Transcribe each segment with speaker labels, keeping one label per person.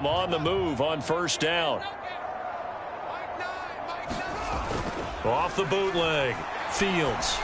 Speaker 1: On the move on first down. Off the bootleg. Fields.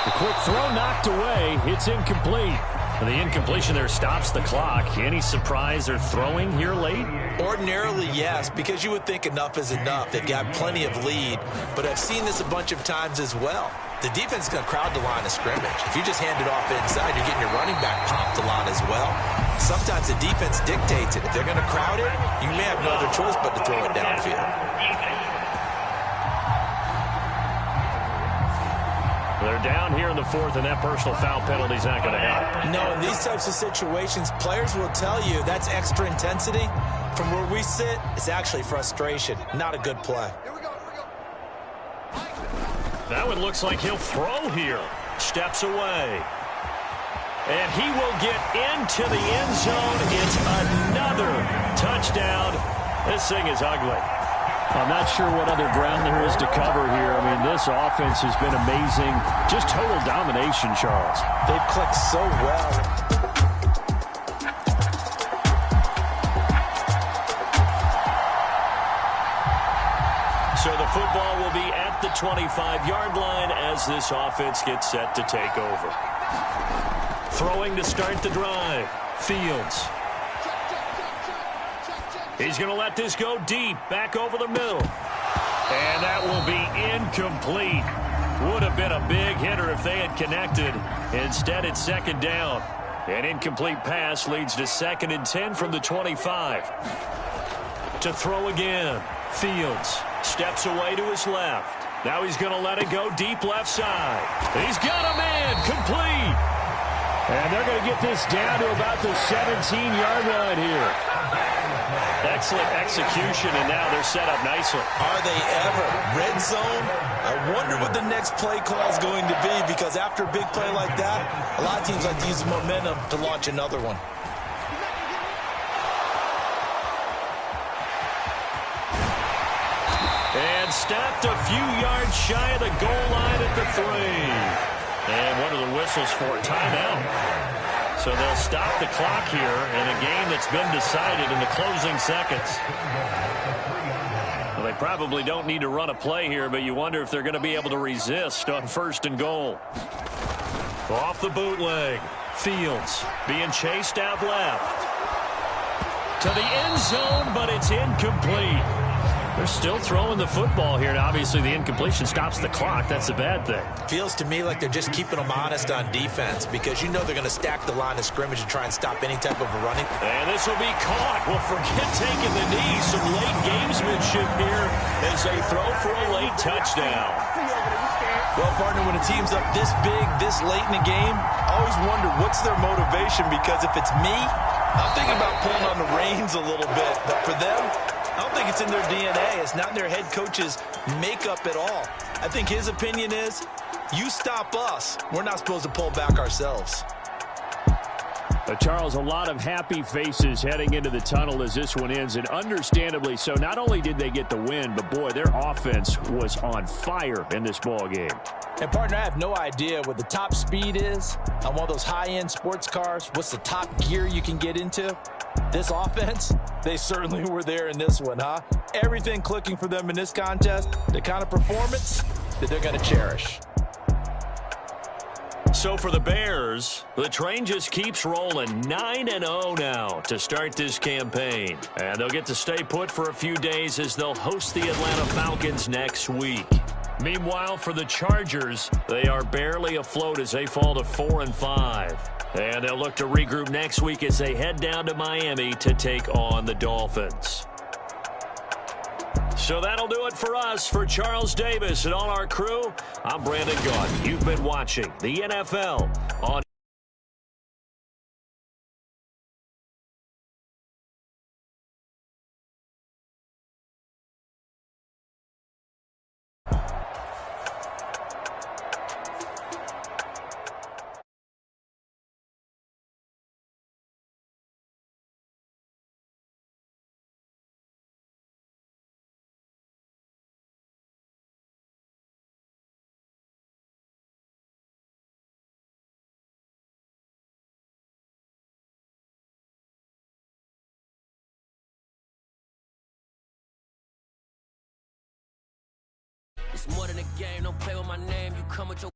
Speaker 1: The quick throw knocked away. It's incomplete. The incompletion there stops the clock. Any surprise they're throwing here late?
Speaker 2: Ordinarily, yes, because you would think enough is enough. They've got plenty of lead, but I've seen this a bunch of times as well. The defense is going to crowd the line of scrimmage. If you just hand it off inside, you're getting your running back popped a lot as well. Sometimes the defense dictates it. If they're going to crowd it, you may have no other choice but to throw it downfield.
Speaker 1: They're down here in the fourth, and that personal foul penalty is not going to help.
Speaker 2: No, in these types of situations, players will tell you that's extra intensity. From where we sit, it's actually frustration, not a good play.
Speaker 1: That one looks like he'll throw here. Steps away. And he will get into the end zone. It's another touchdown. This thing is ugly.
Speaker 3: I'm not sure what other ground there is to cover here. I mean, this offense has been amazing. Just total domination, Charles.
Speaker 2: They've clicked so well.
Speaker 1: So the football will be at the 25-yard line as this offense gets set to take over. Throwing to start the drive. Fields. He's going to let this go deep, back over the middle. And that will be incomplete. Would have been a big hitter if they had connected. Instead, it's second down. An incomplete pass leads to 2nd and 10 from the 25. To throw again. Fields steps away to his left. Now he's going to let it go deep left side. He's got a man complete.
Speaker 3: And they're going to get this down to about the 17-yard line here.
Speaker 1: Excellent execution, and now they're set up nicely.
Speaker 2: Are they ever? Red zone? I wonder what the next play call is going to be, because after a big play like that, a lot of teams like to use the momentum to launch another one.
Speaker 1: And stopped a few yards shy of the goal line at the 3. And what are the whistles for? Timeout. So they'll stop the clock here in a game that's been decided in the closing seconds. Well, they probably don't need to run a play here, but you wonder if they're going to be able to resist on 1st and goal. Off the bootleg. Fields being chased out left. To the end zone, but it's incomplete. They're still throwing the football here, and obviously the incompletion stops the clock. That's a bad thing.
Speaker 2: Feels to me like they're just keeping them honest on defense, because you know they're going to stack the line of scrimmage and try and stop any type of a running.
Speaker 1: And this will be caught. Well, forget taking the knee. Some late gamesmanship here as they throw for a late touchdown.
Speaker 2: Well, partner, when a team's up this big, this late in the game, I always wonder what's their motivation, because if it's me, I'm thinking about pulling on the reins a little bit. But for them, I don't think it's in their DNA. It's not in their head coach's makeup at all. I think his opinion is, you stop us, we're not supposed to pull back ourselves.
Speaker 3: Charles, a lot of happy faces heading into the tunnel as this one ends, and understandably so. Not only did they get the win, but boy, their offense was on fire in this ball game.
Speaker 2: And partner, I have no idea what the top speed is on one of those high-end sports cars. What's the top gear you can get into? This offense, they certainly were there in this one, huh? Everything clicking for them in this contest, the kind of performance that they're going to cherish.
Speaker 1: So for the Bears, the train just keeps rolling. 9-0 now to start this campaign. And they'll get to stay put for a few days as they'll host the Atlanta Falcons next week. Meanwhile, for the Chargers, they are barely afloat as they fall to 4-5. And they'll look to regroup next week as they head down to Miami to take on the Dolphins. So that'll do it for us. For Charles Davis and all our crew, I'm Brandon Gaudin. You've been watching the NFL on
Speaker 4: It's more than a game, don't play with my name. You come with your